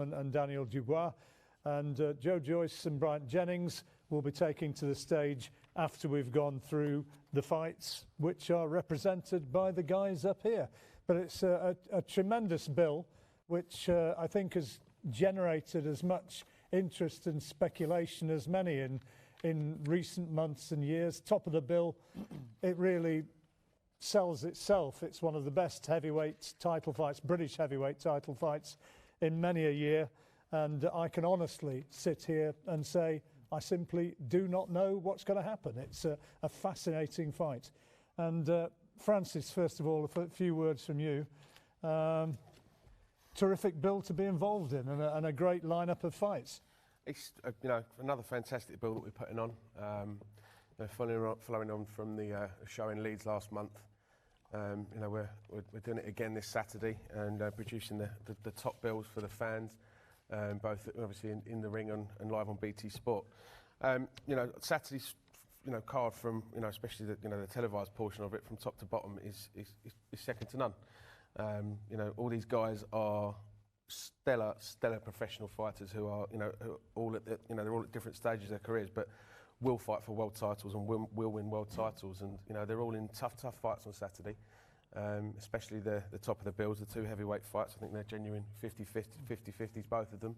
and Daniel Dubois, and Joyce and Jennings will be taking to the stage after we've gone through the fights, which are represented by the guys up here. But it's a tremendous bill, which I think has generated as much interest and speculation as many in recent months and years. Top of the bill, it really sells itself. It's one of the best heavyweight title fights, British heavyweight title fights in many a year. And I can honestly sit here and say, I simply do not know what's going to happen. It's a fascinating fight. And Francis, first of all, a few words from you. Terrific bill to be involved in, and a great lineup of fights. It's another fantastic bill that we're putting on. Following on from the show in Leeds last month. We're doing it again this Saturday and producing the top bills for the fans, both obviously in the ring and live on BT Sport. Saturday's card from especially the televised portion of it from top to bottom is second to none. All these guys are stellar professional fighters who are all at they're all at different stages of their careers, but will fight for world titles and will win world titles, and they're all in tough fights on Saturday. Especially the top of the bills, the two heavyweight fights. I think they're genuine 50-50s, both of them.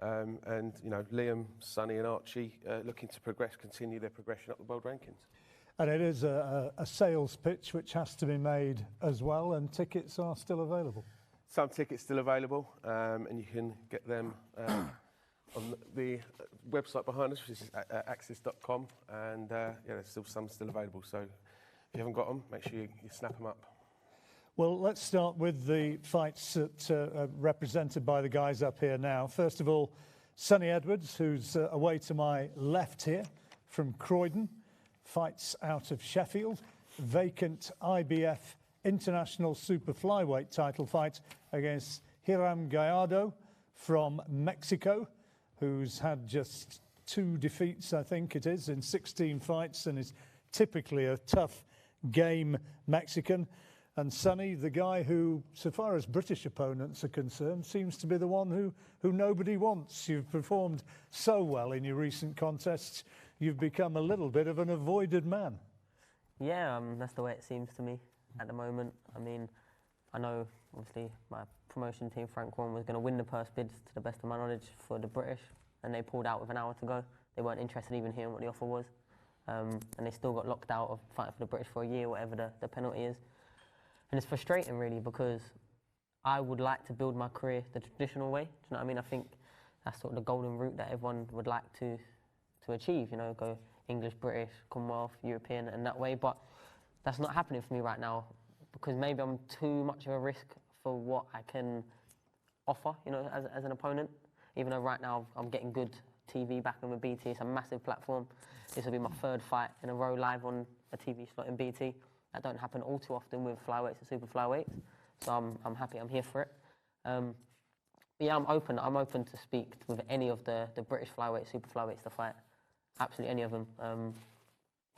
And Liam, Sonny and Archie looking to continue their progression up the world rankings. And it is a sales pitch which has to be made as well, and tickets are still available. Some tickets still available, and you can get them on the website behind us, which is access.com, and there's some still available. So if you haven't got them, make sure you snap them up. Well, let's start with the fights that are represented by the guys up here now. First of all, Sonny Edwards, who's away to my left here from Croydon, fights out of Sheffield. Vacant IBF International Super Flyweight title fight against Hiram Gallardo from Mexico, who's had just 2 defeats, I think it is, in 16 fights, and is typically a tough game Mexican. And Sonny, the guy who, so far as British opponents are concerned, seems to be the one who nobody wants. You've performed so well in your recent contests, you've become a little bit of an avoided man. Yeah, that's the way it seems to me at the moment. I mean, I know, obviously, my promotion team, Frank Gorman, was going to win the purse bids, to the best of my knowledge, for the British, and they pulled out with an hour to go. They weren't interested even hearing what the offer was. And they still got locked out of fighting for the British for a year, whatever the penalty is. And it's frustrating, really, because I would like to build my career the traditional way. Do you know what I mean? I think that's sort of the golden route that everyone would like to achieve, go English, British, Commonwealth, European, and that way. But that's not happening for me right now, because maybe I'm too much of a risk for what I can offer, as an opponent. Even though right now I'm getting good TV backing with BT, it's a massive platform. This will be my 3rd fight in a row live on a TV slot in BT. That don't happen all too often with flyweights and super flyweights, so I'm happy. I'm here for it. Yeah, I'm open. I'm open to speak with any of the British flyweights, super flyweights to fight. Absolutely any of them.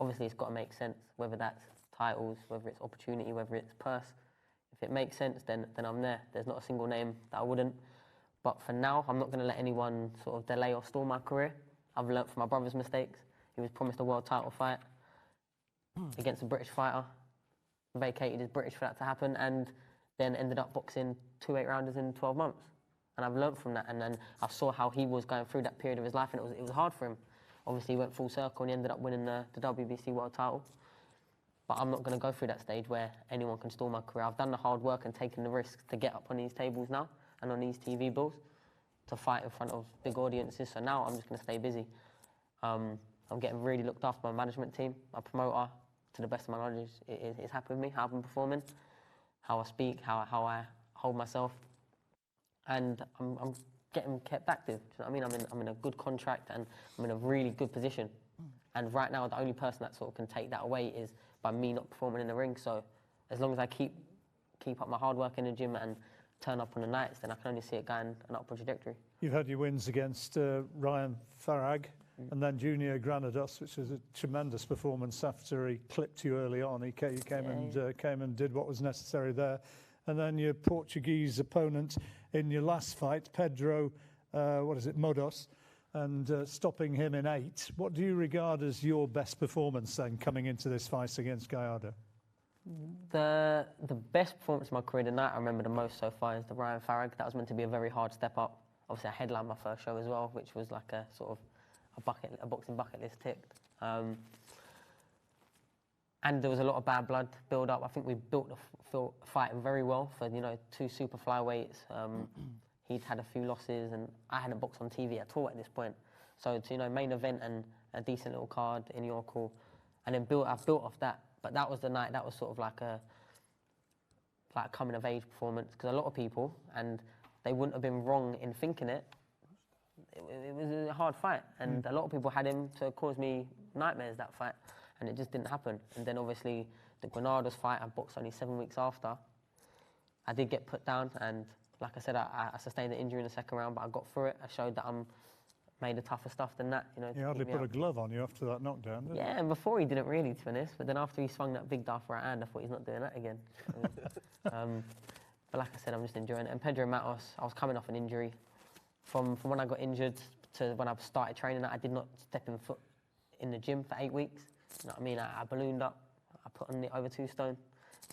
Obviously, it's got to make sense. Whether that's titles, whether it's opportunity, whether it's purse. If it makes sense, then I'm there. There's not a single name that I wouldn't. But for now, I'm not going to let anyone sort of delay or stall my career. I've learnt from my brother's mistakes. He was promised a world title fight against a British fighter. Vacated his British for that to happen, and then ended up boxing 2 8-rounders in 12 months. And I've learnt from that, and then I saw how he was going through that period of his life, and it was hard for him. Obviously, he went full circle and he ended up winning the WBC world title. But I'm not going to go through that stage where anyone can stall my career. I've done the hard work and taken the risks to get up on these tables now and on these TV bills to fight in front of big audiences. So now I'm just going to stay busy. I'm getting really looked after by my management team, my promoter. To the best of my knowledge, is happy with me, how I've been performing, how I speak, how I hold myself, and I'm getting kept active. Do you know what I mean? I'm in a good contract and I'm in a really good position. And right now, the only person that sort of can take that away is by me not performing in the ring. So as long as I keep up my hard work in the gym and turn up on the nights, then I can only see it going an upward trajectory. You've had your wins against Ryan Farag. And then Junior Granados, which was a tremendous performance after he clipped you early on. He came and did what was necessary there. And then your Portuguese opponent in your last fight, Pedro, Modos, and stopping him in 8. What do you regard as your best performance then coming into this fight against Gallardo? The best performance of my career, the night I remember the most so far, is the Ryan Farag. That was meant to be a very hard step up. Obviously, I headlined my first show as well, which was like a sort of a boxing bucket list ticked. And there was a lot of bad blood build up. I think we built the fight very well for 2 super flyweights. He'd had a few losses, and I hadn't boxed on TV at all at this point. So to main event and a decent little card in York Hall, and then I built off that. But that was the night. That was sort of like a coming of age performance, because a lot of people, and they wouldn't have been wrong in thinking it. It was a hard fight, and a lot of people had him to cause me nightmares that fight, and it just didn't happen. And then obviously the Granados fight, I boxed only 7 weeks after. I did get put down, and like I said, I sustained an injury in the second round, but I got through it. I showed that I'm made of tougher stuff than that. He hardly put a glove on you after that knockdown, did he? Yeah, and before he didn't really, to be honest, but then after he swung that big Darth right hand, I thought he's not doing that again. But like I said, I'm just enjoying it. And Pedro Matos, I was coming off an injury. From when I got injured to when I started training, I did not step in foot in the gym for 8 weeks. You know what I mean? I ballooned up. I put on over 2 stone.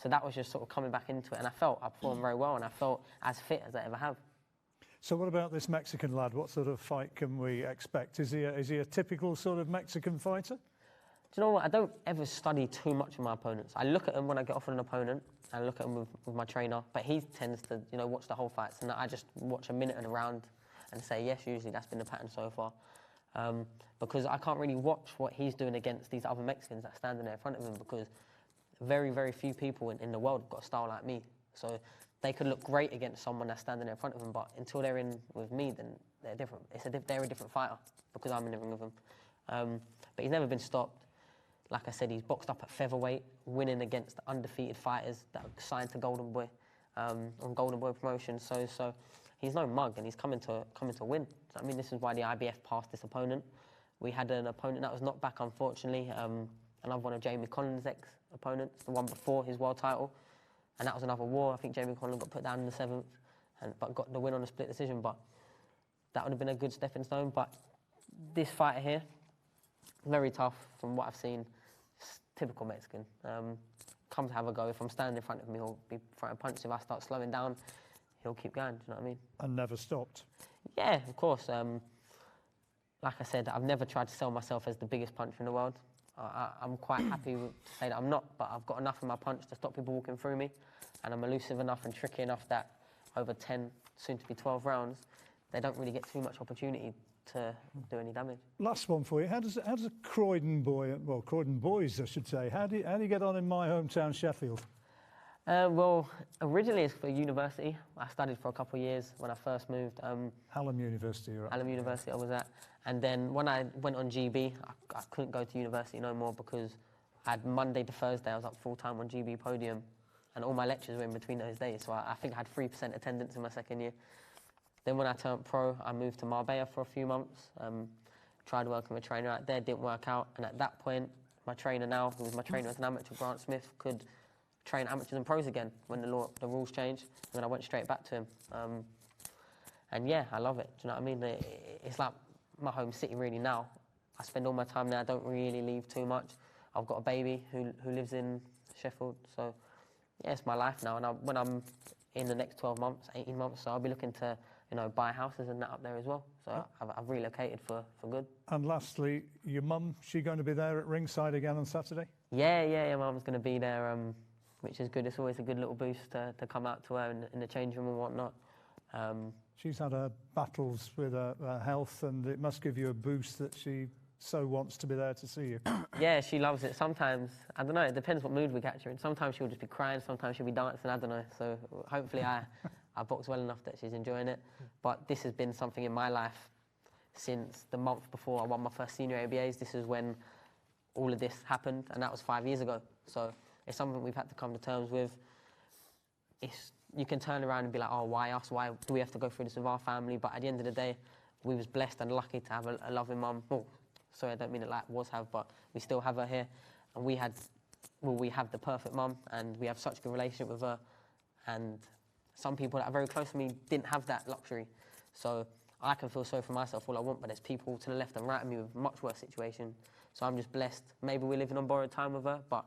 So that was just sort of coming back into it. And I performed very well, and I felt as fit as I ever have. So what about this Mexican lad? What sort of fight can we expect? Is he a typical sort of Mexican fighter? Do you know what? I don't ever study too much of my opponents. I look at them when I get off an opponent, and I look at him with my trainer. But he tends to, watch the whole fights, and I just watch a minute and a round and say yes. Usually that's been the pattern so far, because I can't really watch what he's doing against these other Mexicans that are standing there in front of him, because very, very few people in the world have got a style like me. So they could look great against someone that's standing there in front of them, but until they're in with me, then they're different. They're a different fighter because I'm in the ring with them. But he's never been stopped. Like I said, he's boxed up at featherweight, winning against undefeated fighters that are signed to Golden Boy on Golden Boy promotion. So he's no mug, and he's coming to win. So, I mean, this is why the IBF passed this opponent. We had an opponent that was knocked back, unfortunately, another one of Jamie Collins' ex-opponents, the one before his world title, and that was another war. I think Jamie Collins got put down in the 7th, but got the win on a split decision. But that would have been a good stepping stone. But this fighter here, very tough from what I've seen. Typical Mexican. Come to have a go. If I'm standing in front of him, he'll be throwing punches. If I start slowing down, he'll keep going. Do you know what I mean? And never stopped. Yeah, of course. Like I said, I've never tried to sell myself as the biggest puncher in the world. I'm quite happy to say that I'm not, but I've got enough in my punch to stop people walking through me, and I'm elusive enough and tricky enough that over 10, soon to be 12 rounds, they don't really get too much opportunity to do any damage. Last one for you. How does a Croydon boy, well, Croydon boys, I should say, how do you get on in my hometown, Sheffield? Well, originally it's for university. I studied for a couple of years when I first moved. Hallam University, right? Hallam University I was at. And then when I went on GB, I couldn't go to university no more, because I had Monday to Thursday, I was up full-time on GB podium, and all my lectures were in between those days. So I think I had 3% attendance in my second year. Then when I turned pro, I moved to Marbella for a few months. Tried working with a trainer out there, didn't work out. And at that point, my trainer now, who was my trainer as an amateur, Grant Smith, could train amateurs and pros again when the rules changed. And then I went straight back to him. And yeah, I love it. Do you know what I mean? It's like my home city really now. I spend all my time there. I don't really leave too much. I've got a baby who lives in Sheffield. So yeah, it's my life now. And when I'm in the next 12 months, 18 months, so I'll be looking to buy houses and that up there as well. So I've relocated for good. And lastly, your mum, she going to be there at ringside again on Saturday? Yeah, mum's going to be there, which is good. It's always a good little boost to come out to her in the change room and whatnot. She's had her battles with her health, and it must give you a boost that she so wants to be there to see you. Yeah, she loves it. Sometimes, I don't know, it depends what mood we catch her in. Sometimes she'll just be crying, sometimes she'll be dancing, I don't know. So hopefully I box well enough that she's enjoying it. But this has been something in my life since the month before I won my first senior ABAs. This is when all of this happened, and that was 5 years ago. So it's something we've had to come to terms with. You can turn around and be like, oh, why us? Why do we have to go through this with our family? But at the end of the day, we was blessed and lucky to have a loving mum. Oh, sorry, I don't mean it like was have, but we still have her here. And we have the perfect mum, and we have such a good relationship with her. And some people that are very close to me didn't have that luxury. So I can feel sorry for myself all I want, but there's people to the left and right of me with much worse situation. So I'm just blessed. Maybe we're living on borrowed time with her, but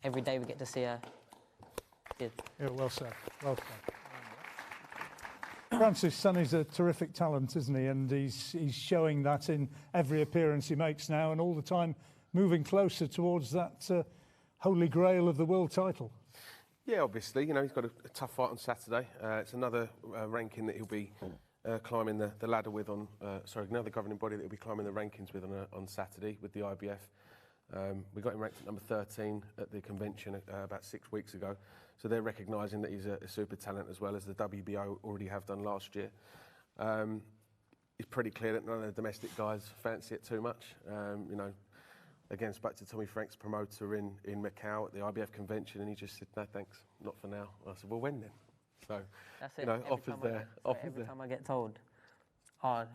every day we get to see her. Good. Yeah, well said. Well said. Francis, Sonny's a terrific talent, isn't he? And he's showing that in every appearance he makes now, and all the time moving closer towards that holy grail of the world title. Yeah, obviously, you know, he's got a tough fight on Saturday. It's another ranking that he'll be climbing the ladder with on, another governing body that he'll be climbing the rankings with on Saturday with the IBF. We got him ranked at number 13 at the convention about 6 weeks ago. So they're recognising that he's a super talent as well as the WBO already have done last year. It's pretty clear that none of the domestic guys fancy it too much. You know, again, spoke to Tommy Frank's promoter in Macau at the IBF convention, and he just said, no thanks, not for now. I said, well, when then? So, That's it. you know, offers there. Every time I get told,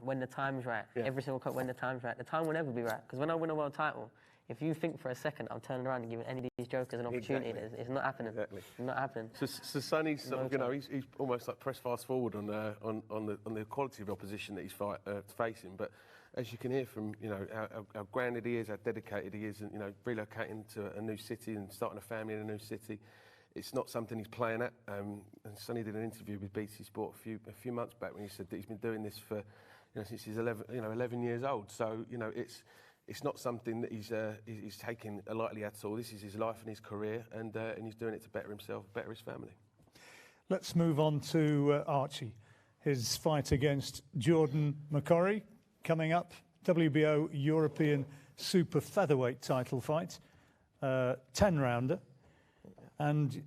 when the time's right, every single cut, when the time's right, the time will never be right. Because when I win a world title, if you think for a second I'm turning around and giving any of these jokers an opportunity, it's not happening. Exactly. It's not happening. So Sonny's, you know, he's almost like press fast forward on the quality of opposition that he's facing. But as you can hear from, you know, how grounded he is, how dedicated he is, and, you know, relocating to a new city and starting a family in a new city, it's not something he's playing at. And Sonny did an interview with BT Sport a few months back when he said that he's been doing this for, you know, since he's 11 years old. So, you know, it's not something that he's taking lightly at all. This is his life and his career, and he's doing it to better himself, better his family. Let's move on to Archie. His fight against Jordan McCorry coming up. WBO European Super Featherweight title fight, 10-rounder. And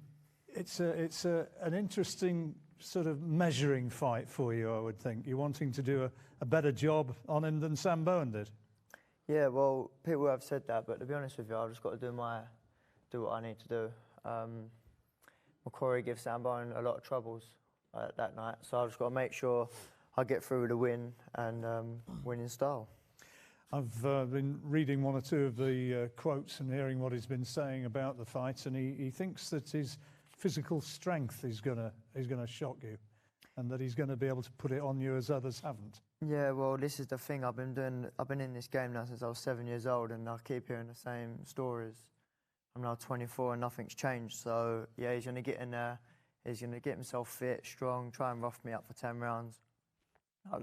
it's an interesting sort of measuring fight for you, I would think. You're wanting to do a better job on him than Sam Bowen did. Yeah, well, people have said that, but to be honest with you, I've just got to do what I need to do. McCorry gives Sam Bowen a lot of troubles that night, so I've just got to make sure I get through with a win and win in style. I've been reading one or two of the quotes and hearing what he's been saying about the fight, and he thinks that his physical strength is gonna shock you, and that he's going to be able to put it on you as others haven't. Yeah, well, this is the thing I've been in this game now since I was 7 years old, and I keep hearing the same stories. I'm now 24 and nothing's changed, so yeah, he's going to get in there, he's going to get himself fit, strong, try and rough me up for 10 rounds,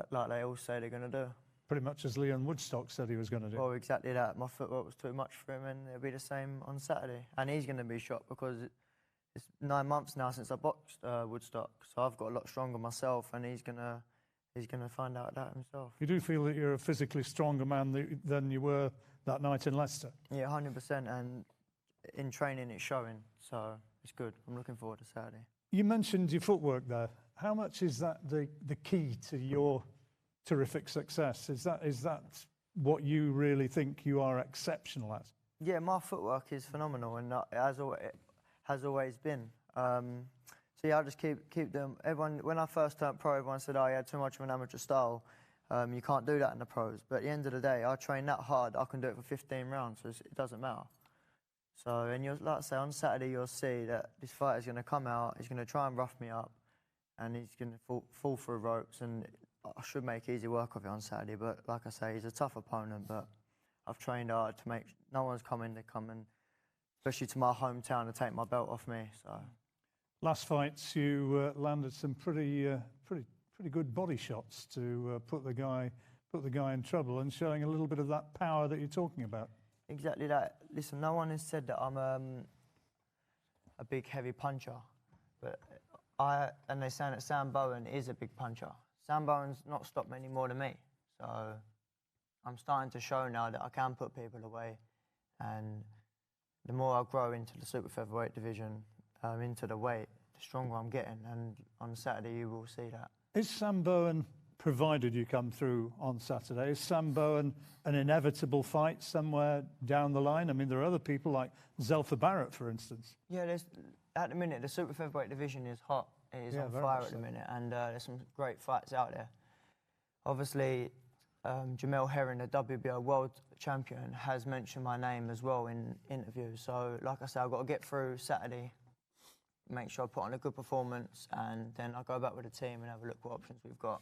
like they all say they're going to do. Pretty much as Leon Woodstock said he was going to do. Well, exactly that. My footwork was too much for him, and it'll be the same on Saturday. And he's going to be shocked because it's 9 months now since I boxed Woodstock, so I've got a lot stronger myself, and he's gonna find out that himself. You do feel that you're a physically stronger man than you were that night in Leicester? Yeah, 100%, and in training it's showing, so it's good. I'm looking forward to Saturday. You mentioned your footwork there. How much is that the key to your terrific success? Is that what you really think you are exceptional at? Yeah, my footwork is phenomenal, and it has always been. So yeah, I just keep them. Everyone, when I first turned pro, everyone said, "Oh, you had too much of an amateur style. You can't do that in the pros." But at the end of the day, I train that hard. I can do it for 15 rounds, so it doesn't matter. So, and like I say, on Saturday you'll see that this fighter is going to come out. He's going to try and rough me up, and he's going to fall through ropes. And I should make easy work of it on Saturday. But like I say, he's a tough opponent. But I've trained hard to make no one's coming to come and, especially to my hometown, to take my belt off me. So. Last fights, you landed some pretty good body shots to put the guy in trouble, and showing a little bit of that power that you're talking about. Exactly that. Listen, no one has said that I'm a big heavy puncher, but and they're saying that Sam Bowen is a big puncher. Sam Bowen's not stopped many more than me, so I'm starting to show now that I can put people away, and the more I grow into the super featherweight division, into the weight, the stronger I'm getting, and on Saturday you will see that. Is Sam Bowen, provided you come through on Saturday, is Sam Bowen an inevitable fight somewhere down the line? I mean, there are other people like Zelfa Barrett, for instance. Yeah, at the minute, the super featherweight division is hot. It is on fire at the minute, and there's some great fights out there. Obviously, Jamel Herring, the WBO world champion, has mentioned my name as well in interviews. So, like I said, I've got to get through Saturday, make sure I put on a good performance, and then I go back with the team and have a look what options we've got.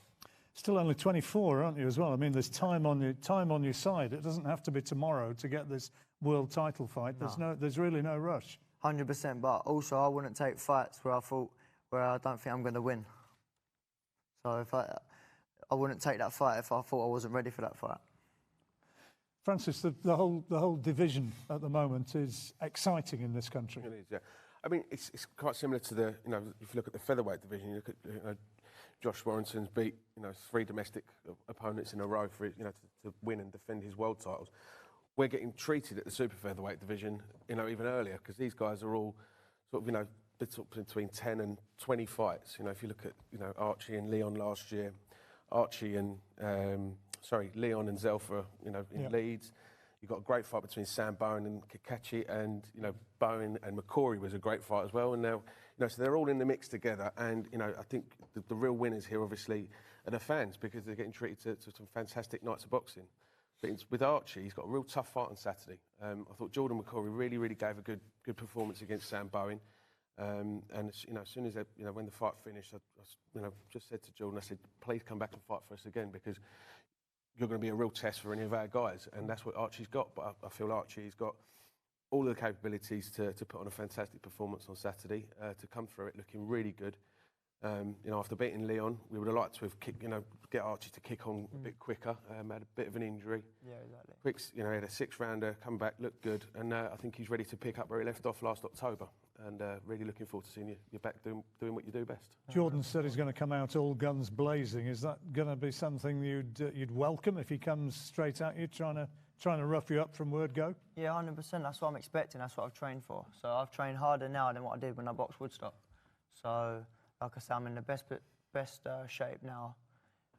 Still only 24, aren't you, as well? I mean, there's time on your side. It doesn't have to be tomorrow to get this world title fight. There's really no rush. 100%, but also I wouldn't take fights where I don't think I'm going to win. So I wouldn't take that fight if I thought I wasn't ready for that fight. Francis, the whole division at the moment is exciting in this country. It is, yeah. I mean, it's quite similar to the, if you look at the featherweight division, you look at, Josh Warrington's beat, 3 domestic opponents in a row for, to win and defend his world titles. We're getting treated at the super featherweight division, even earlier, because these guys are all sort of, between 10 and 20 fights. If you look at, Archie and Leon last year, Leon and Zelfa, in Leeds. You've got a great fight between Sam Bowen and Kakachi, and Bowen and McCory was a great fight as well. And now, so they're all in the mix together. And I think the real winners here, obviously, are the fans, because they're getting treated to some fantastic nights of boxing. But with Archie, he's got a real tough fight on Saturday. I thought Jordan McCory really gave a good performance against Sam Bowen. And as soon as when the fight finished, I just said to Jordan, I said, please come back and fight for us again, because you're going to be a real test for any of our guys, and that's what Archie's got. But I feel Archie's got all the capabilities to put on a fantastic performance on Saturday, to come through it looking really good. After beating Leon, we would have liked to have get Archie to kick on a bit quicker. Had a bit of an injury. Yeah, exactly. He had a 6-rounder, come back, looked good, and I think he's ready to pick up where he left off last October. And really looking forward to seeing you back doing what you do best. Jordan said he's going to come out all guns blazing. Is that going to be something you'd welcome if he comes straight at you, trying to rough you up from word go? Yeah, 100%. That's what I'm expecting. That's what I've trained for. So I've trained harder now than what I did when I boxed Woodstock. So, like I say, I'm in the best shape now.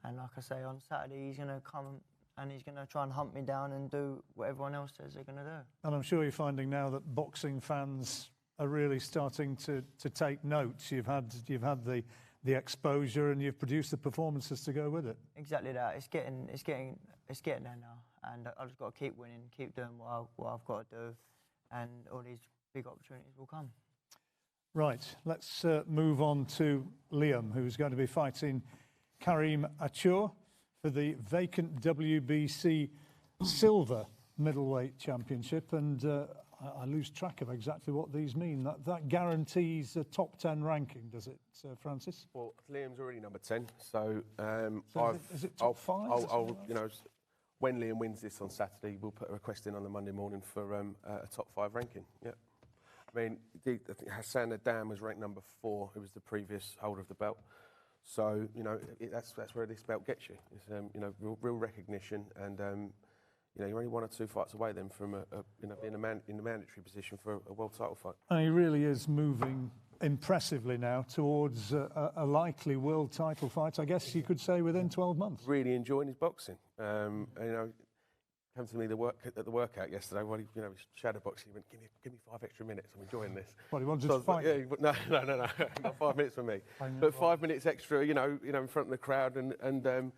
And like I say, on Saturday he's going to come and he's going to try and hunt me down and do what everyone else says they're going to do. And I'm sure you're finding now that boxing fans are really starting to take notes. You've had the exposure, and you've produced the performances to go with it. Exactly that. It's getting there now, and I've just got to keep winning, keep doing what I've got to do, and all these big opportunities will come. Right. Let's move on to Liam, who's going to be fighting Karim Achour for the vacant WBC Silver Middleweight Championship, and I lose track of exactly what these mean. That guarantees a top 10 ranking, does it, Francis? Well, Liam's already number 10, so is it top 5? When Liam wins this on Saturday, we'll put a request in on the Monday morning for a top 5 ranking. Yeah, I mean, I think Hassan Adam was ranked number 4, who was the previous holder of the belt. So that's where this belt gets you. It's real recognition, and you're only 1 or 2 fights away then from being in the mandatory position for a world title fight. And he really is moving impressively now towards a likely world title fight, I guess you could say, within 12 months. Really enjoying his boxing. Came to me at the workout yesterday. Well, shadow boxing. He went, give me 5 extra minutes. I'm enjoying this. What, he wanted to fight? Yeah, no, not 5 minutes for me, but 5 minutes extra. In front of the crowd, and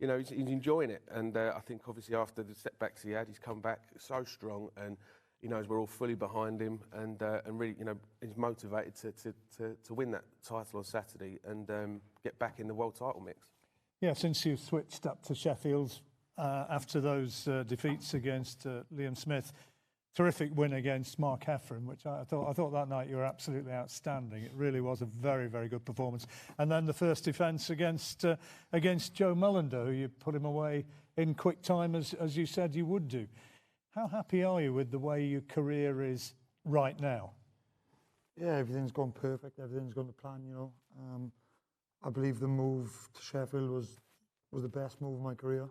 he's enjoying it. And I think obviously after the setbacks he had, he's come back so strong, and he knows we're all fully behind him, and really, he's motivated to win that title on Saturday and get back in the world title mix. Yeah, since you switched up to Sheffield after those defeats against Liam Smith, terrific win against Mark Heffron, which I thought that night you were absolutely outstanding. It really was a very, very good performance. And then the first defence against Joe Mullender, who you put him away in quick time, as you said you would do. How happy are you with the way your career is right now? Yeah, everything's gone perfect. Everything's gone to plan. I believe the move to Sheffield was the best move of my career.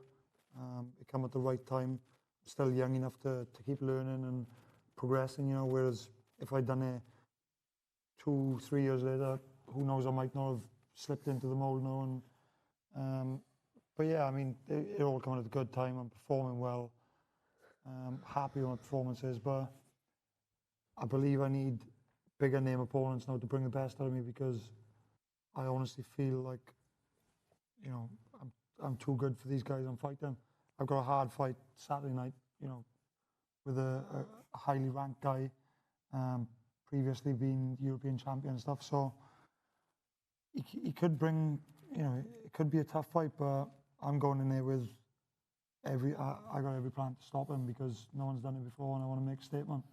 It came at the right time. Still young enough to keep learning and progressing, whereas if I'd done it 2-3 years later, who knows, I might not have slipped into the mould now. But yeah, I mean, it all came at a good time. I'm performing well. Happy with my performances, but I believe I need bigger name opponents now to bring the best out of me, because I honestly feel like, I'm too good for these guys I'm fighting. I've got a hard fight Saturday night, with a highly ranked guy. previously been European champion and stuff. So he could bring, you know, it could be a tough fight, but I'm going in there with I got every plan to stop him because no one's done it before, and I want to make a statement.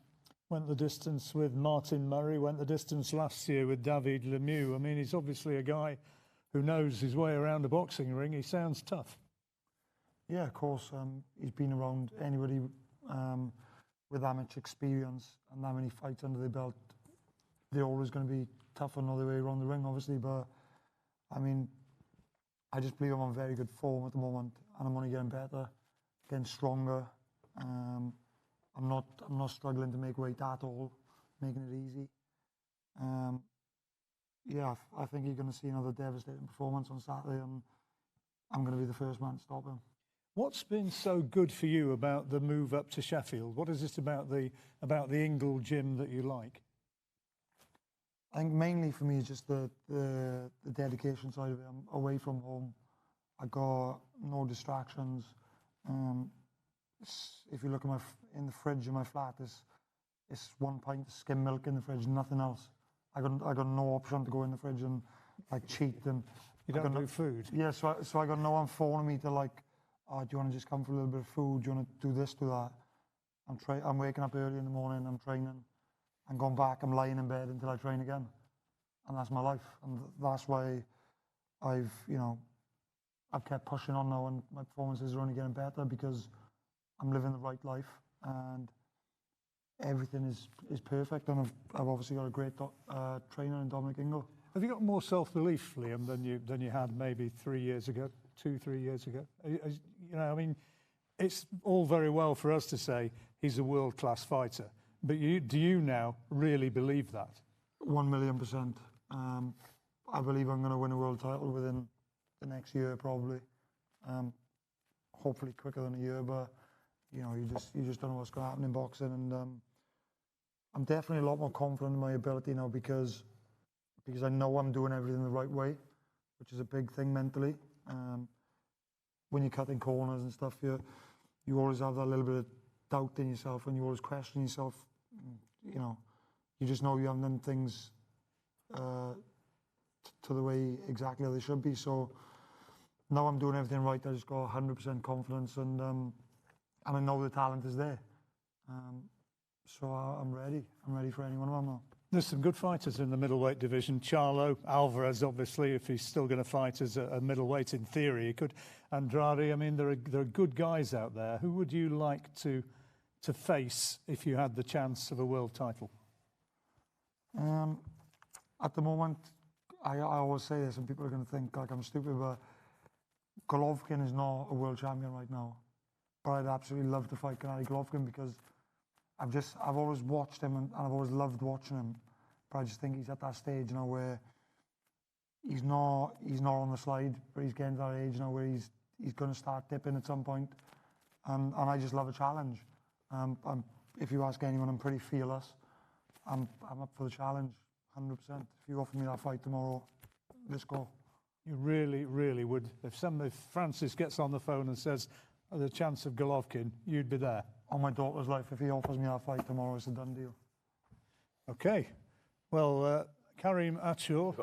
Went the distance with Martin Murray, went the distance last year with David Lemieux. I mean, he's obviously a guy who knows his way around a boxing ring. He sounds tough. Yeah, of course. He's been around anybody with that much experience and that many fights under their belt. They're always going to be tough another way around the ring, obviously. But I mean, I just believe I'm on very good form at the moment, and I'm only getting better, getting stronger. I'm not struggling to make weight at all, making it easy. Yeah, I think you're going to see another devastating performance on Saturday, and I'm going to be the first man to stop him. What's been so good for you about the move up to Sheffield? What is it about the Ingle gym that you like? I think mainly for me is just the dedication side of it. I'm away from home. I got no distractions. If you look at in the fridge in my flat, it's 1 pint of skim milk in the fridge, nothing else. I got no option to go in the fridge and like cheat and. You don't do food. Yeah, so I got no one phoning me to like, oh, do you want to just come for a little bit of food? Do you want to do this, do that? I'm waking up early in the morning. I'm training. I'm going back. I'm lying in bed until I train again, and that's my life. And that's why I've kept pushing on now, and my performances are only getting better because I'm living the right life, and everything is perfect. And I've obviously got a great trainer in Dominic Ingle. Have you got more self-belief, Liam, than you had maybe 3 years ago, 2-3 years ago? You know, I mean, it's all very well for us to say he's a world-class fighter, but do you now really believe that? 1,000,000%. I believe I'm going to win a world title within the next year, probably. Hopefully quicker than a year, but you know, you just don't know what's going to happen in boxing. And I'm definitely a lot more confident in my ability now because I know I'm doing everything the right way, which is a big thing mentally. When you're cutting corners and stuff, you always have that little bit of doubt in yourself, and you always question yourself. You know, you just know you haven't done things to the way exactly how they should be. So now I'm doing everything right. I just got 100% confidence, and I know the talent is there. So I'm ready. I'm ready for any one of them now. There's some good fighters in the middleweight division. Charlo, Alvarez, obviously, if he's still going to fight as a middleweight in theory, he could. Andrade, I mean, there are good guys out there. Who would you like to face if you had the chance of a world title? At the moment, I always say this, and people are going to think like I'm stupid, but Golovkin is not a world champion right now. But I'd absolutely love to fight Gennady Golovkin because I've always watched him and I've always loved watching him. But I just think he's at that stage now where he's not on the slide, but he's getting to that age now where he's going to start dipping at some point. And I just love a challenge. If you ask anyone, I'm pretty fearless. I'm up for the challenge, 100%. If you offer me that fight tomorrow, let's go. You really, really would. If Francis gets on the phone and says, the chance of Golovkin, you'd be there. On my daughter's life, if he offers me that fight tomorrow, it's a done deal. Okay. Well, Karim Achur,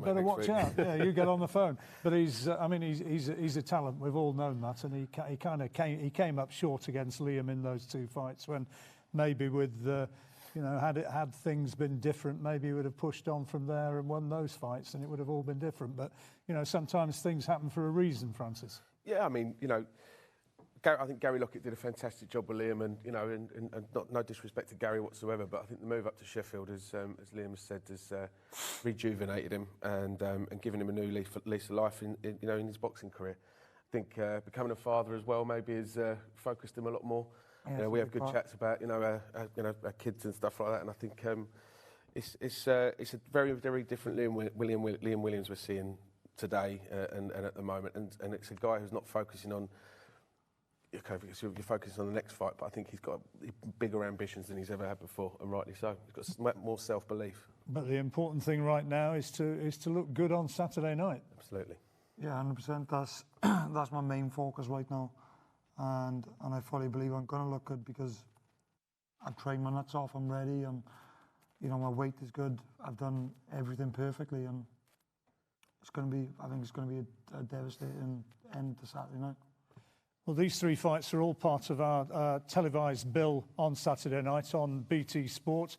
better watch out. Yeah, you get on the phone. But he's a talent. We've all known that, and he came up short against Liam in those two fights. When maybe with had things been different, maybe he would have pushed on from there and won those fights, and it would have all been different. But sometimes things happen for a reason, Francis. Yeah, I mean, I think Gary Lockett did a fantastic job with Liam, and no disrespect to Gary whatsoever, but I think the move up to Sheffield, as Liam has said, has rejuvenated him and given him a new lease of life in his boxing career. I think becoming a father as well maybe has focused him a lot more. Yeah, we have good chats about our kids and stuff like that, and I think it's a very, very different Liam Williams we're seeing today and at the moment, and it's a guy who's not focusing on. Okay, so you're focusing on the next fight, but I think he's got bigger ambitions than he's ever had before, and rightly so. He's got more self-belief. But the important thing right now is to look good on Saturday night. Absolutely. Yeah, 100%. That's my main focus right now, and I fully believe I'm going to look good because I've trained my nuts off. I'm ready. you know, my weight is good. I've done everything perfectly, and it's going to be. I think it's going to be a devastating end to Saturday night. Well, these 3 fights are all part of our televised bill on Saturday night on BT Sport.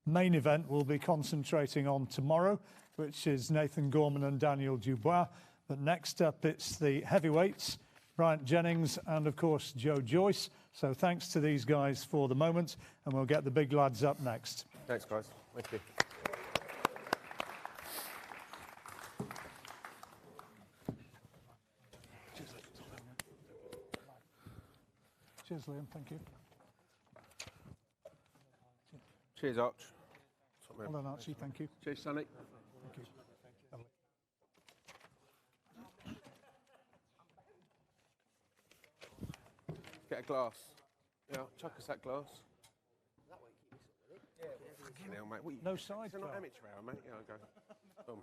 Main event will be concentrating on tomorrow, which is Nathan Gorman and Daniel Dubois. But next up, it's the heavyweights, Bryant Jennings and, of course, Joyce. So thanks to these guys for the moment, and we'll get the big lads up next. Thanks, guys. Thank you. Cheers, Liam. Thank you. Cheers, Arch. Well done, Archie. Thank you. Cheers, Sonny. Thank you. Lovely. Get a glass. Yeah, chuck us that glass. Fucking hell, mate. What you, No side It's not bar. amateur hour, mate. Yeah, I'll go. Boom.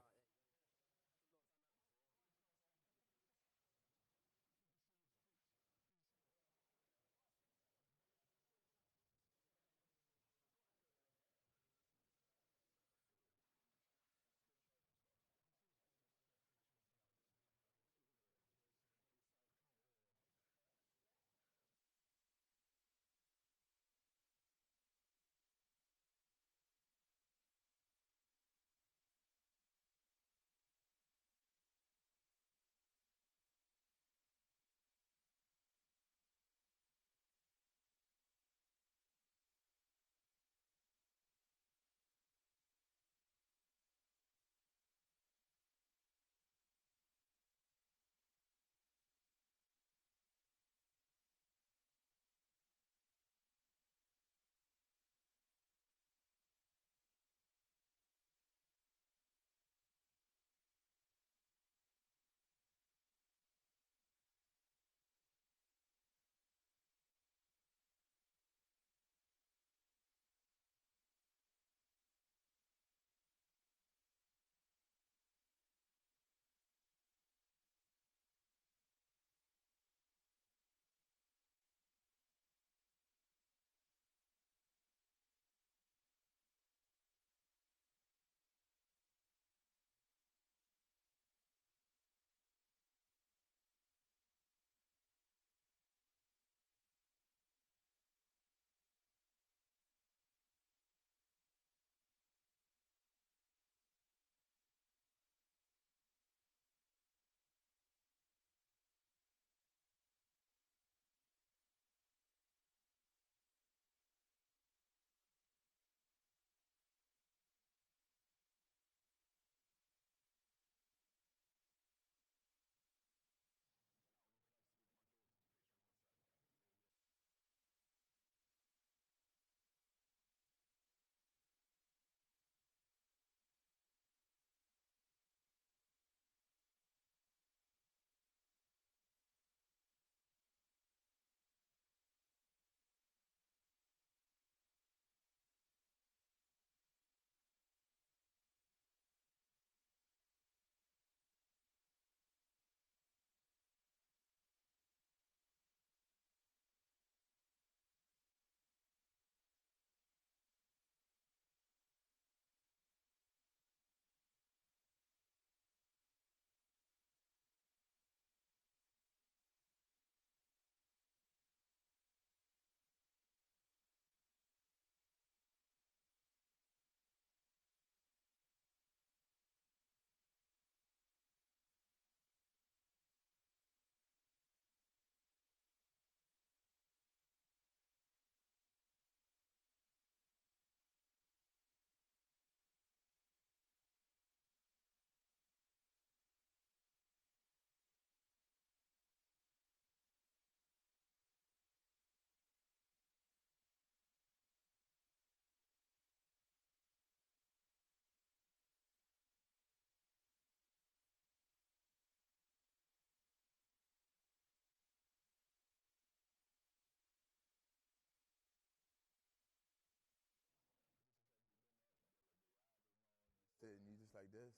And you just like this.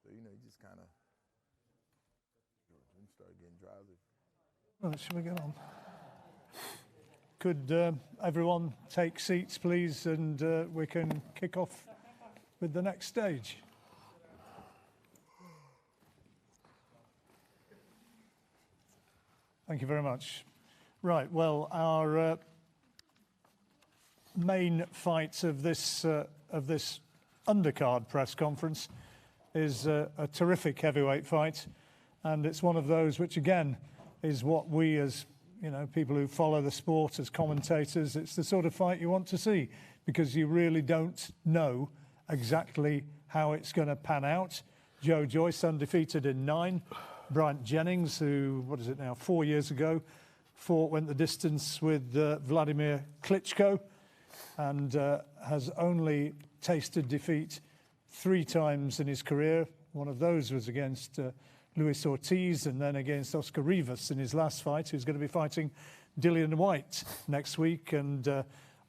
So, you know, you just kind of start getting drowsy. Right, shall we get on? could everyone take seats, please, and we can kick off with the next stage. Thank you very much. Right, well, our main fight of this undercard press conference is a terrific heavyweight fight, and it's one of those which, again, is what we as people who follow the sport as commentators, it's the sort of fight you want to see, because you really don't know exactly how it's going to pan out. Joyce undefeated in 9. Jennings, who, 4 years ago, went the distance with Vladimir Klitschko, and has only tasted defeat 3 times in his career. One of those was against Luis Ortiz, and then against Oscar Rivas in his last fight, who's going to be fighting Dillian White next week. And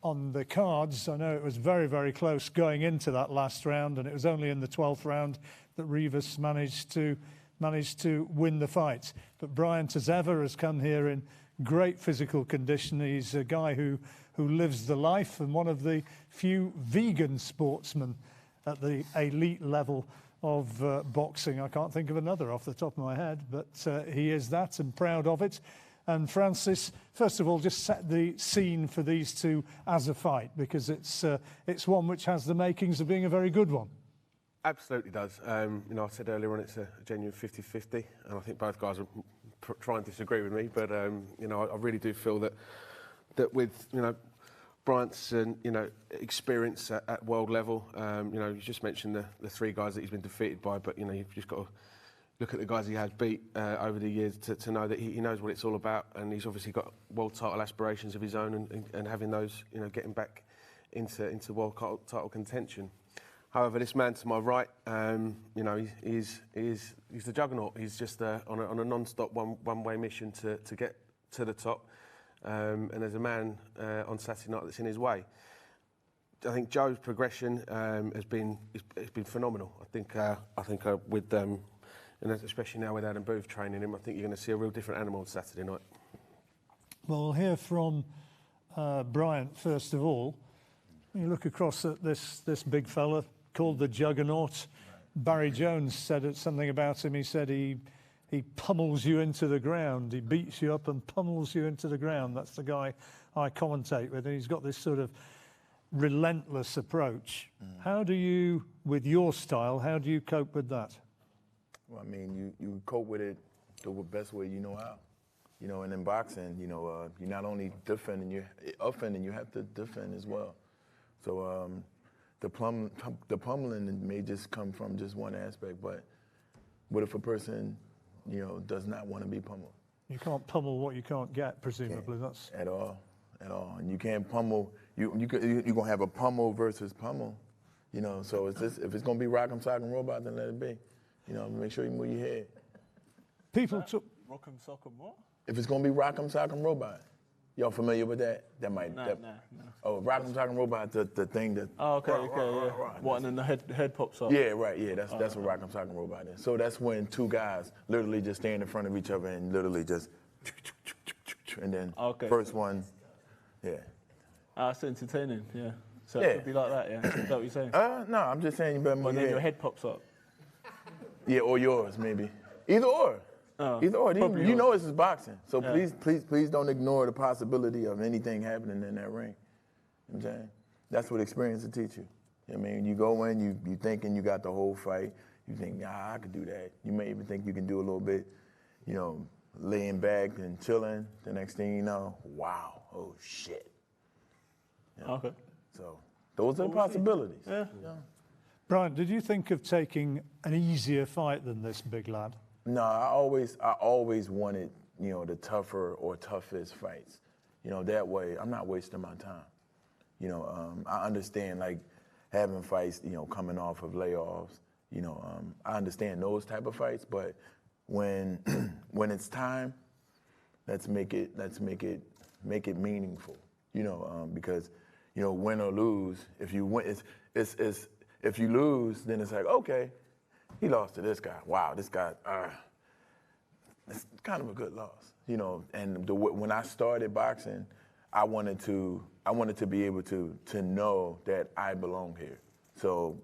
on the cards, I know it was very, very close going into that last round, and it was only in the 12th round that Rivas managed to win the fight. But Bryant, as ever, has come here in great physical condition. He's a guy who lives the life, and one of the few vegan sportsmen at the elite level of boxing. I can't think of another off the top of my head, but he is that, and proud of it. And Francis, first of all, just set the scene for these two as a fight, because it's one which has the makings of being a very good one. Absolutely does. I said earlier on it's a genuine 50-50, and I think both guys will try and disagree with me, but I really do feel that with Bryant's experience at world level, you just mentioned the 3 guys that he's been defeated by, but you've just got to look at the guys he has beat over the years to know that he knows what it's all about, and he's obviously got world title aspirations of his own, and having those, getting back into world title contention. However, this man to my right, he's the juggernaut. He's just on a non-stop one-way mission to get to the top. And there's a man on Saturday night that's in his way. I think Joe's progression has been phenomenal. I think with and especially now with Adam Booth training him, I think you're going to see a real different animal on Saturday night. Well, we'll hear from Bryant first of all. You look across at this big fella called the Juggernaut. Barry Jones said something about him. He said he pummels you into the ground. He beats you up and pummels you into the ground. That's the guy I commentate with. And he's got this sort of relentless approach. How do you, with your style, how do you cope with that? Well, I mean, you cope with it the best way you know how. And in boxing, you're not only defending, you're offending, you have to defend as well. So the pummeling may just come from just one aspect, but what if a person, does not want to be pummeled? You can't pummel what you can't get, presumably. That's at all. And you can't pummel. You're gonna have a pummel versus pummel. So it's just, if it's gonna be rock'em sock'em robot, then let it be. Make sure you move your head. People took rock'em sock'em what? If it's gonna be rock'em sock'em robot. Y'all familiar with that? That might. No. Oh, rock'em sock'em robot, the thing that. Oh, okay, yeah. What, and then the head pops up? Yeah, right. Yeah, that's what rock'em sock'em robot is. So that's when 2 guys literally just stand in front of each other and literally just, and then first one, yeah. It's entertaining, yeah. So it could be like that, yeah. Is that what you're saying? No, I'm just saying you better move. But then your head pops up. Yeah, or yours maybe. Either or. Either or. You know this is boxing, so please don't ignore the possibility of anything happening in that ring. You know what I'm saying? That's what experience will teach you. I mean, you go in, you thinking you got the whole fight. You think, I could do that. You may even think you can do a little bit, laying back and chilling. The next thing you know, wow, oh shit. Okay. So those are the possibilities. Yeah. Brian, did you think of taking an easier fight than this, big lad? No, I always wanted, the tougher or toughest fights. That way I'm not wasting my time. I understand like having fights, coming off of layoffs. I understand those type of fights, but when it's time, let's make it meaningful. Because win or lose, if you win, if you lose, then it's like, okay, he lost to this guy. Wow, this guy, it's kind of a good loss, And when I started boxing, I wanted to be able to know that I belong here. So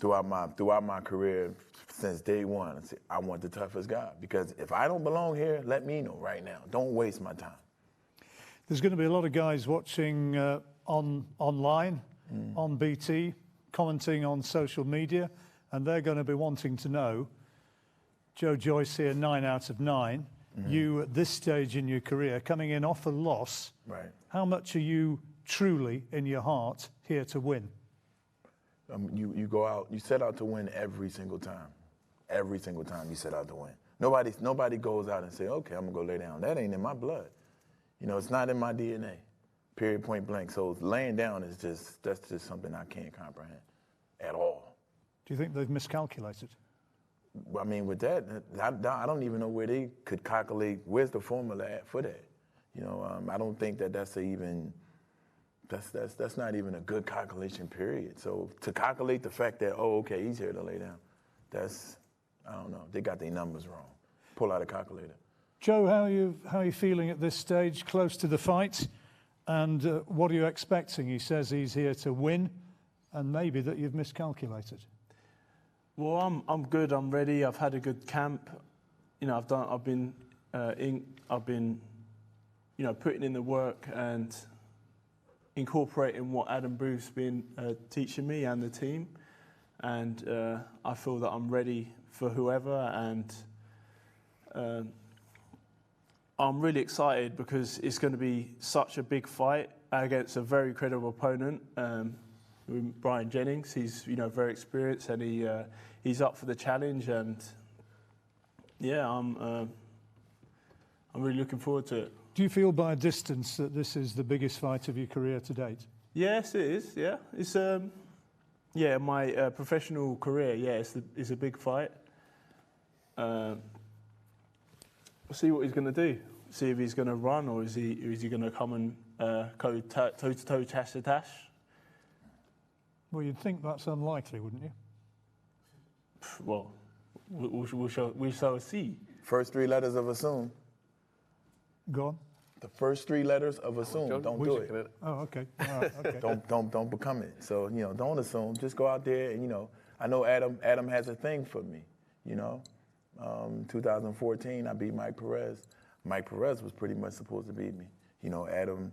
throughout my career, since day one, I want the toughest guy, because if I don't belong here, let me know right now. Don't waste my time. There's going to be a lot of guys watching online, on BT, commenting on social media, and they're going to be wanting to know, Joe Joyce here, 9 out of 9. You at this stage in your career, coming in off a loss, Right. how much are you truly, in your heart, here to win? You go out, you set out to win every single time. Every single time you set out to win. Nobody goes out and say, okay, I'm gonna go lay down. That ain't in my blood. You know, it's not in my DNA. Period, point blank. So laying down that's just something I can't comprehend at all. Do you think they've miscalculated? I mean, with that, I don't even know where they could calculate. Where's the formula at for that? You know, I don't think that's not even a good calculation period. So to calculate the fact that, oh, okay, he's here to lay down, I don't know. They got their numbers wrong. Pull out a calculator. Joe, how are you feeling at this stage, close to the fight? And what are you expecting? He says he's here to win, and maybe that you've miscalculated. Well, I'm good. I'm ready. I've had a good camp. You know, I've been, you know, putting in the work and incorporating what Adam Booth's been teaching me and the team, and I feel that I'm ready for whoever, and I'm really excited because it's going to be such a big fight against a very credible opponent. Brian Jennings, he's very experienced, and he's up for the challenge, and yeah, I'm really looking forward to it. Do you feel by a distance that this is the biggest fight of your career to date? Yes, it is. Yeah, it's my professional career. Yeah, it's a big fight. We'll see what he's going to do. See if he's going to run, or is he going to come and go toe to toe, tash to tash. Well, you'd think that's unlikely, wouldn't you? Well, we shall see. First 3 letters of assume. Go on. The first 3 letters of assume. Don't do it. Oh, okay. All right, okay. Don't become it. So, you know, don't assume. Just go out there and, you know, I know Adam has a thing for me, you know. 2014, I beat Mike Perez. Mike Perez was pretty much supposed to beat me. You know, Adam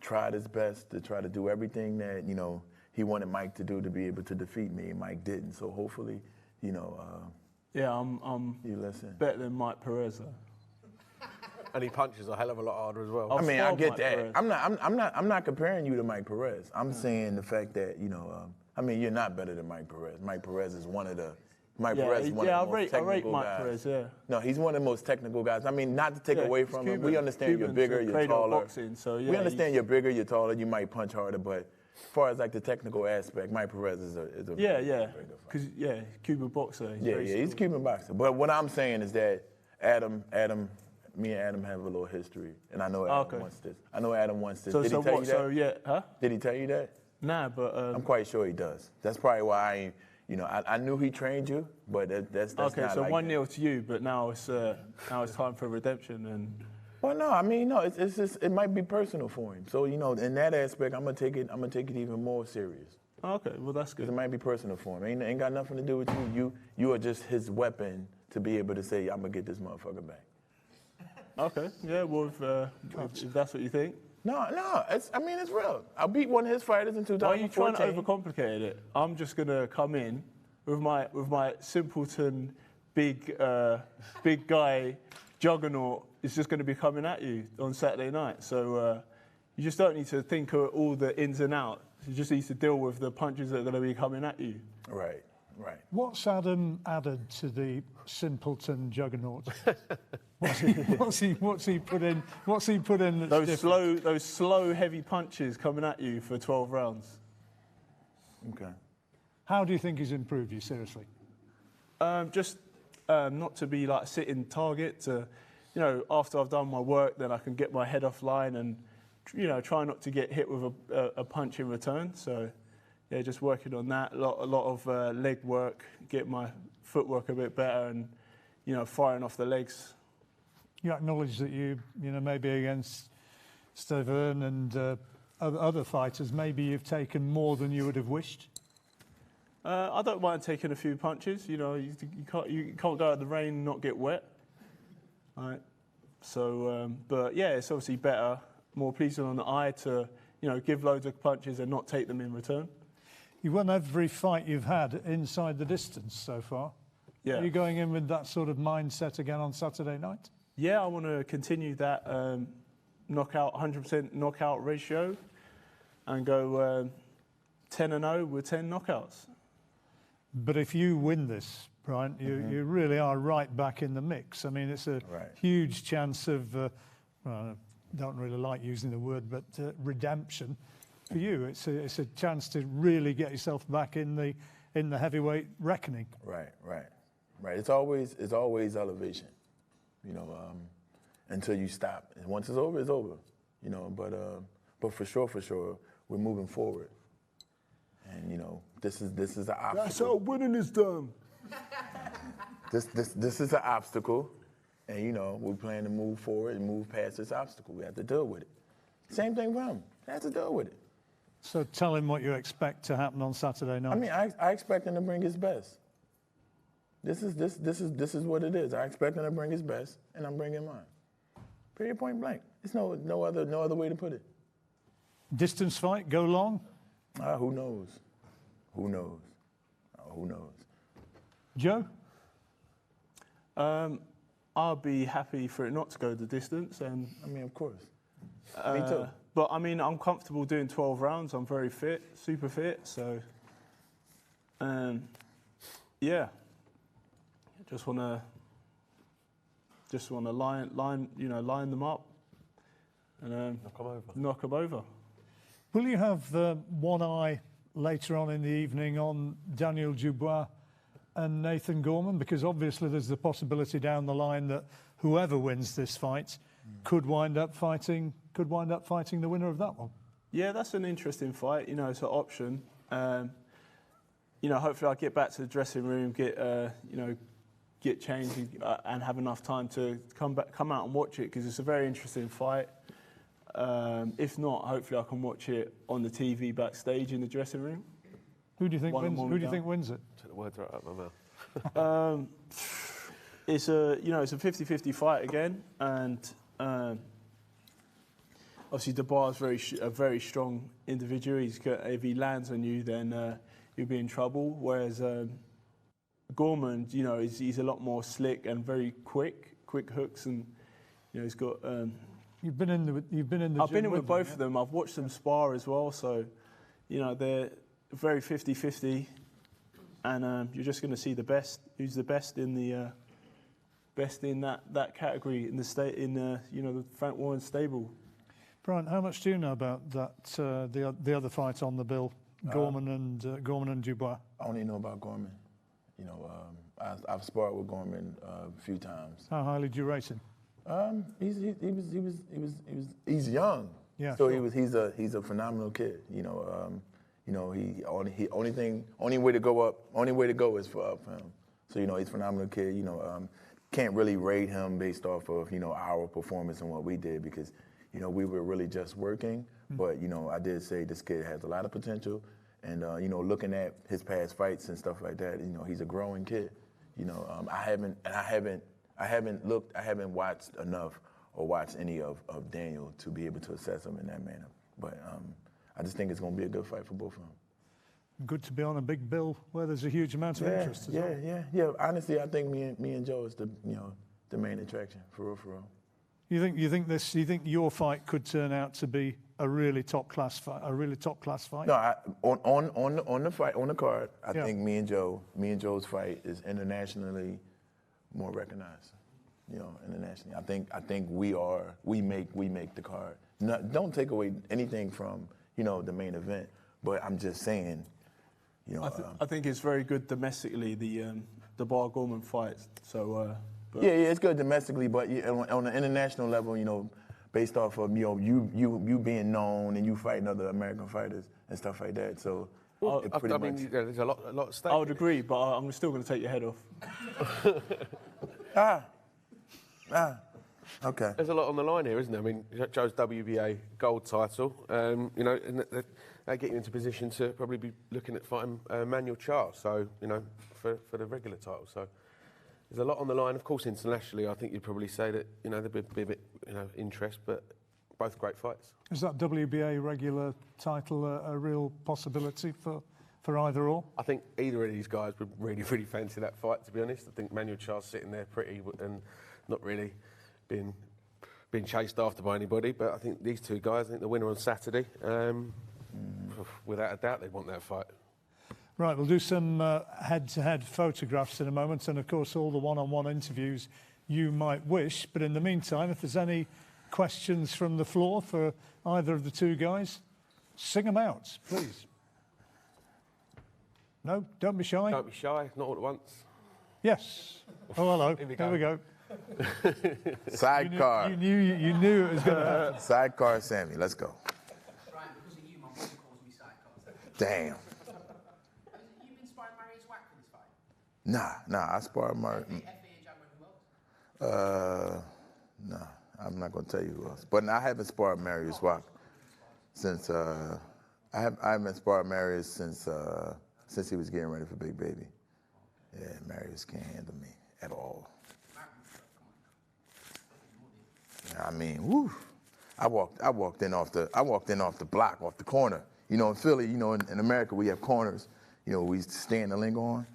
tried his best to try to do everything that, you know, he wanted Mike to do to be able to defeat me, and Mike didn't. So hopefully, you know, yeah, I'm you listen. better than Mike Perez, though. And he punches a hell of a lot harder as well. I mean, I get Mike that. Perez. I'm not comparing you to Mike Perez. I'm saying the fact that, you know, I mean, you're not better than Mike Perez. Mike Perez is one of the Perez is one of the most technical I rate Mike guys. Perez, yeah. No, he's one of the most technical guys. I mean, not to take away from him. Cuban. We understand you're bigger, you're cradle of taller. boxing, so yeah, we understand you're bigger, you're taller, you might punch harder, but as far as like the technical aspect, Mike Perez is a very good fighter. Because Cuban boxer. He's a Cuban boxer. But what I'm saying is that me and Adam have a little history, and I know Adam wants this. I know Adam wants this. Did he tell you that? So yeah, huh? Did he tell you that? Nah, but I'm quite sure he does. That's probably why I ain't. You know, I knew he trained you, but that's okay. not So like 1-0 to you, but now it's time for redemption and. Well, no, I mean, no, it's just it might be personal for him. So you know, in that aspect, I'm gonna take it even more serious. Okay, well that's good. Because it might be personal for him. Ain't got nothing to do with you. You are just his weapon to be able to say, I'm gonna get this motherfucker back. Okay, yeah. Well, if that's what you think. No, it's real. I beat one of his fighters in 2014. Why are you trying to overcomplicate it? I'm just gonna come in with my simpleton, big guy juggernaut is just gonna be coming at you on Saturday night. So you just don't need to think of all the ins and outs. You just need to deal with the punches that are gonna be coming at you. Right. What's Adam added to the simpleton juggernaut? What's he put in? What's he put in? That's those slow, heavy punches coming at you for 12 rounds. Okay. How do you think he's improved you, seriously? Just not to be like a sitting target. To, you know, after I've done my work, then I can get my head offline and, you know, try not to get hit with a punch in return. So, yeah, just working on that. A lot of leg work, get my footwork a bit better, and, you know, firing off the legs. You acknowledge that you know, maybe against Steven and other fighters, maybe you've taken more than you would have wished? I don't mind taking a few punches. You know, you can't go out in the rain and not get wet. Right. So, but yeah, it's obviously better, more pleasing on the eye to, you know, give loads of punches and not take them in return. You won every fight you've had inside the distance so far. Yeah. Are you going in with that sort of mindset again on Saturday night? Yeah, I want to continue that knockout, 100% knockout ratio, and go 10-0 with 10 knockouts. But if you win this, Brian, you really are right back in the mix. I mean, it's a huge chance of, well, I don't really like using the word, but redemption for you. It's a chance to really get yourself back in the heavyweight reckoning. Right. It's always elevation, you know, until you stop. And once it's over, you know. But for sure, we're moving forward. And you know, this is an obstacle. That's how winning is done. This is an obstacle, and you know, we plan to move forward and move past this obstacle. We have to deal with it. Same thing for him. He has to deal with it. So tell him what you expect to happen on Saturday night. I mean, I expect him to bring his best. This is what it is. I expect him to bring his best, and I'm bringing mine. Period, point blank. There's no other way to put it. Distance fight, go long? Who knows? Who knows? Who knows? Joe? I'll be happy for it not to go the distance, and I mean, of course. Me too. But I mean, I'm comfortable doing 12 rounds. I'm very fit, super fit. So, yeah, just wanna line them up, and knock them over. Will you have one eye later on in the evening on Daniel Dubois and Nathan Gorman? Because obviously there's the possibility down the line that whoever wins this fight could wind up fighting the winner of that one. Yeah, that's an interesting fight. You know, it's an option. You know, hopefully I'll get back to the dressing room, get changed and have enough time to come out and watch it, because it's a very interesting fight. If not, hopefully I can watch it on the TV backstage in the dressing room. Who do you think wins? Who do you think wins it? Took the words right out of my mouth. It's a 50-50 fight again, and obviously Dubois is a very strong individual. If he lands on you, then you'll be in trouble. Whereas Gorman, you know, he's a lot more slick and very quick hooks, and you know he's got. You've been in the. I've been in with both of them. I've watched them spar as well, so you know they're very 50-50, and you're just going to see the best. Who's the best in the best in that category in the Frank Warren stable. Brian, how much do you know about that the other fight on the bill, Gorman and Dubois? I only know about Gorman. You know, I've sparred with Gorman a few times. How highly do you rate him? He's young. Yeah. So sure. He's a phenomenal kid. You know, only way to go up, only way to go is for up for him. So you know, he's a phenomenal kid. You know, can't really rate him based off of our performance and what we did, because we were really just working. But I did say this kid has a lot of potential, and looking at his past fights and stuff like that, he's a growing kid. I haven't watched enough or watched any of Daniel to be able to assess him in that manner. But I just think it's going to be a good fight for both of them. Good to be on a big bill where there's a huge amount of interest as well. Yeah. Honestly, I think me and Joe is the main attraction, for real. You think your fight could turn out to be a really top class fight? No, on the card, I think me and Joe's fight is internationally more recognized. Internationally. I think we make the card. No, don't take away anything from the main event, but I'm just saying. I think it's very good domestically, the Bar Gorman fight. So. Yeah, it's good domestically, but on an international level, based off of you being known and you fighting other American fighters and stuff like that. So there's a lot at stake. I would agree, but I'm still going to take your head off. Okay. There's a lot on the line here, isn't there? I mean, Joe's WBA gold title, you know, and that get you into position to probably be looking at fighting Manuel Charles, so, you know, for the regular title. So there's a lot on the line. Of course, internationally, I think you'd probably say that, you know, there'd be a bit, you know, interest, but both great fights. Is that WBA regular title a real possibility for either or? I think either of these guys would really, really fancy that fight, to be honest. I think Manuel Charles sitting there pretty and not really being chased after by anybody, but I think these two guys, I think the winner on Saturday, without a doubt they'd want that fight. Right, we'll do some head-to-head photographs in a moment, and of course all the one-on-one interviews you might wish. But in the meantime, if there's any questions from the floor for either of the two guys, sing them out, please. No, don't be shy. Don't be shy, not all at once. Yes. Oh, hello. Here we Here we go. Sidecar. You knew it was going to happen. Sidecar Sammy, let's go. Brian, because of you, my mum calls me sidecar. Damn. Have you been sparring Marius Wack for this fight? Nah, I sparred Mark. FA Jaguar, who else? Nah, I'm not gonna tell you who else. But I haven't sparred Marius Wack since I haven't sparred Marius since he was getting ready for Big Baby. Yeah, Marius can't handle me at all. I mean, whoo! I walked in off the block, off the corner. You know, in Philly, you know, in America we have corners. You know, we used to stand the lingo on.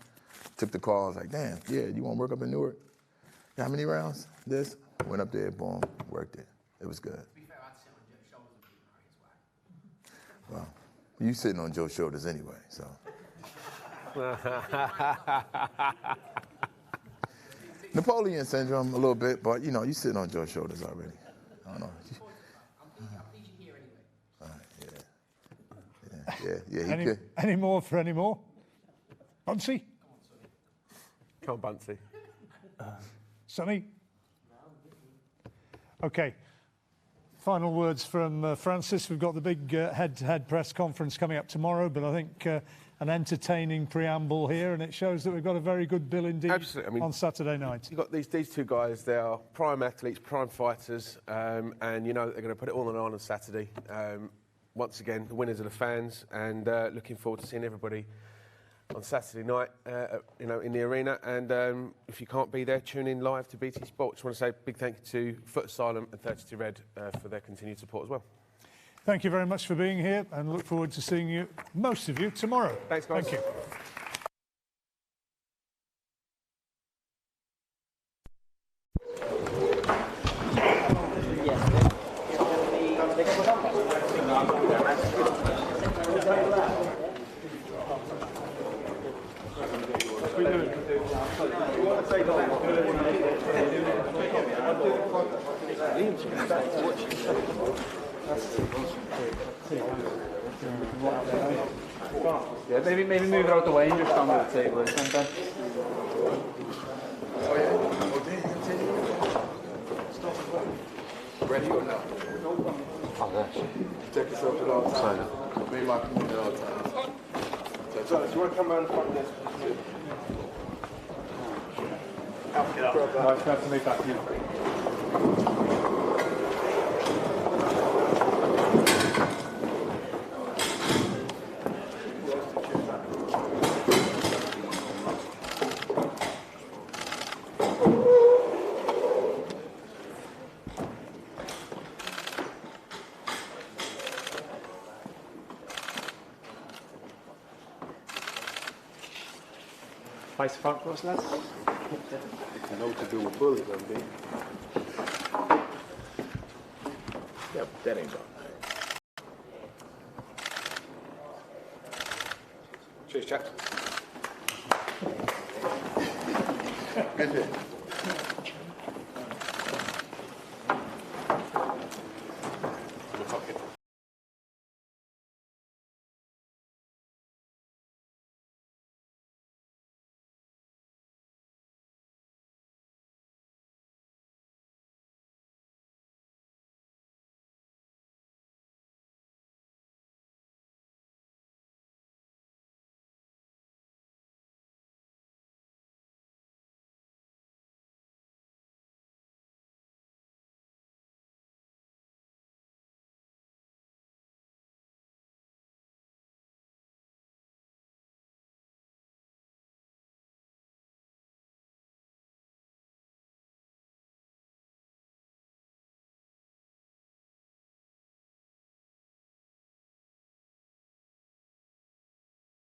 Took the call. I was like, damn, yeah, you want to work up in Newark? How many rounds? This. Went up there, boom, worked it. It was good. To be fair, I'd sit on Joe's shoulders and beat Marius Wack. Well, you sitting on Joe's shoulders anyway, so. Napoleon syndrome a little bit, but you know, you sitting on Joe's shoulders already. I don't know. I'll plead you here anyway. Yeah, he could. Any more for any more? Bunsey? Come on, Bunsey. Sonny? Okay. Final words from Francis. We've got the big head-to-head press conference coming up tomorrow, but I think an entertaining preamble here, and it shows that we've got a very good bill indeed. Absolutely. I mean, on Saturday night. You've got these two guys, they are prime athletes, prime fighters, and you know they're going to put it all on on Saturday. Once again, the winners are the fans, and looking forward to seeing everybody on Saturday night, you know, in the arena. And if you can't be there, tune in live to BT Sport. Just want to say a big thank you to Foot Asylum and 32 Red for their continued support as well. Thank you very much for being here, and look forward to seeing you, most of you, tomorrow. Thanks, guys. Thank you. Yeah, maybe move it out the way and just stand at the table or something. Ready or no? Oh, gosh. Check yourself at all times. Be my community at all times. So, do you want to come around the front of this? Nice to make that view. Face the front for us, lads. You know what to do with bullies, MB. Yeah, but that ain't done. Cheers, chaps. Good hit.